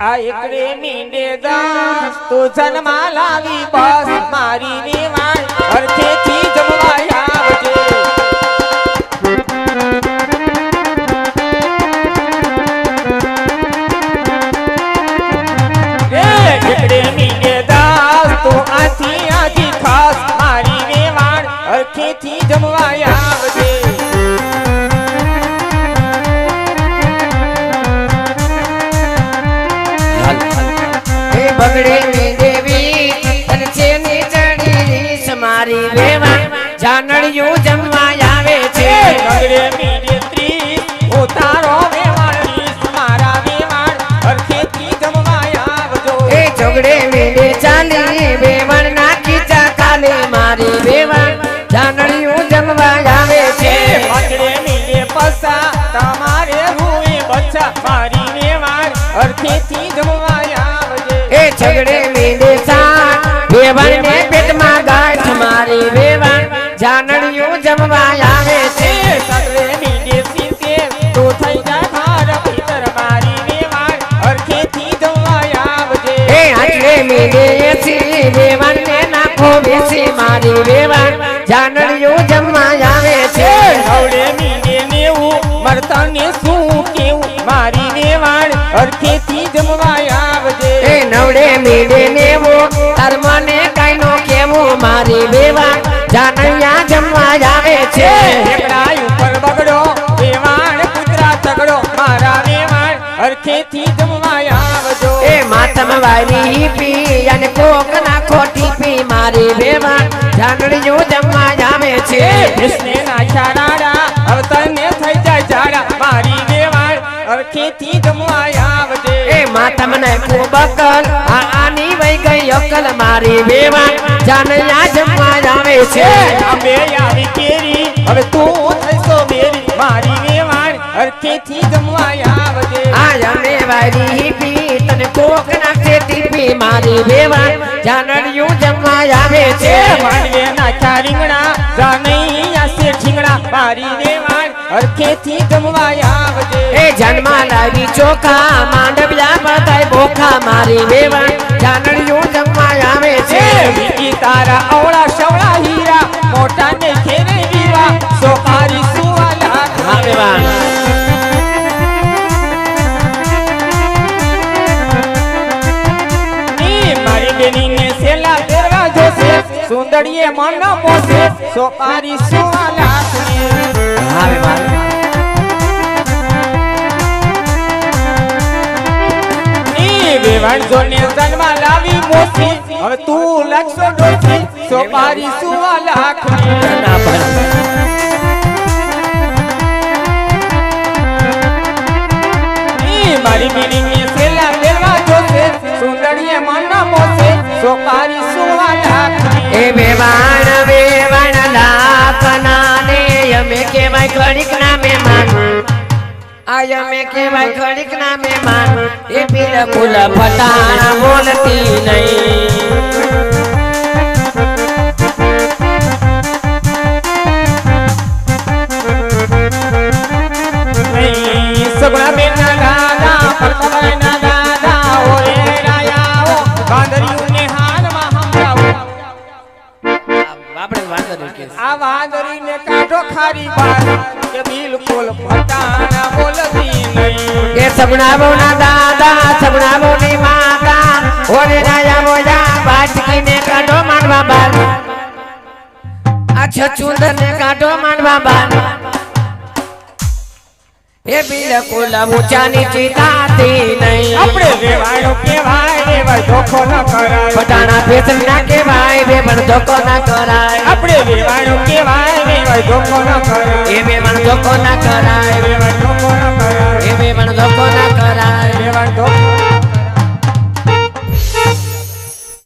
આ એકરે મીંડે દાસ તો જન્મા લાવી બસ મારી વેવાણ અર્થેથી જમવા આવજે એકરે મીંડે દાસ તો આથી આજી ખાસ મારી વેવાણ અર્થેથી જમવા આવજે बगड़े में देवी तनचे ने चढ़ी समारी वेवा जानड़ियों जमवा आवे छे बगड़े में देत्री उतारो वेवाणी समारा वेवाण अरखेती जमवा आवजो ए झगड़े में दे चाली वेवण ना कीचा काले मारी वेवा जानड़ियों जमवा आवे छे बगड़े में दे पसा तमारे हुए बच्चा मारी वेवाण अरखेती जमवा ए झगड़े में दे साथ वेवण ने पेट में गांठ मारी वेवण जानड़ियों जमवा आवे छे सगड़े में दे सीते तो થઈ જાય મારા ભીતર મારી વેવાણ અરખેથી જમવા આવજે ए आटले में दे सी वेवण ने नाखो बेसी मारी वेवण जानड़ियों जमवा आवे छे સગડે में दे नेવું મરતાને શું કેવું મારી વેવાણ અરખેથી જમવા આવજે ए नवड़े मीडे ने वो तरमने काइनो केमो मारी वेवा जानड़िया जमवा आवे छे એકડા ઉપર બગડો વેવાણ કુતરા તગડો મારા વેવાણ અરખેથી જમવા આવજો ए मातम वाली पी अन कोक ना खोटी पी मारी वेवा जानड़ियो जमवा आवे छे કૃષ્ણે નાખ્યા રાડા અવતરને થઈ જાય જાડા મારી વેવાણ અરખેથી જમવા આવજે ए मातम ने को बकल आ आनी वई गई अकल मारी वेवा जानड़िया जमवा आवे छे અમે આવી કેરી હવે તું થઈસો બેરી મારી વેવાણ અરખેથી જમવા આવજે आया में वाली पी तन कोक ना खेती पी मारी वेवा जानड़ियो जमवा आवे छे માંડવે નાખ્યા રીંગણા જાનૈયા સે ઠીંગણા મારી વેવાણ અરખેથી જમવા આવજે ए जन्मा लावी चोखा मांडविया बताय बोखा मारी वेवा जानड़ियो जमवा आवे छे બીજી તારા અવળા શવળા હીરા મોટા ને ખેરે વીવા સોપારી સુવાલા हाँ वेवा ની મારી બેની ને સેલા ફેરવા જોશે સુંદરીએ મન મોસે સોપારી સુવાલા हाँ वेवा ની વેવાણ જોને જન્મા લાવી મોસી હવે તું લાગશો ડોસી સોપારી સુવાલા ना पर મારી બીડી સેલા ફેરવા જોશે સુંદરીએ મન મોસે સોપારી સુવાલા ए वेवाण वेवाण लाखना ने यमे के भाई खड़िक ना मेहमान आय में के भाई खड़िक ना मेहमान ए बिल्कुल फटाना बोलती नहीं સગુણા બેના દાદા પરતભાઈના દાદા ઓરે રાયાઓ વાંદરીઓને હાલમાં હમરાવો આપણે વાંદરી કે આ વાંદરીને કાઢો ખારી બાર કે બિલકુલ ફટાણા બોલતી નહીં ए सबना बोना दादा सबना बोनी माता ओरे राया बोया बाटकी ने काटो मानवा बाल अच्छा चुंदर ने काटो मानवा बाल ए बिल्कुल ऊंचा नीची ताती नहीं આપણે વેવાણો કહેવાય વેવાય ધોખો ન કરાય फटाना बेसन ना के भाई बेबन धोको ना कराय આપણે વેવાણો કહેવાય વેવાય ધોખો ન કરાય ए बेबन धोको ना कराय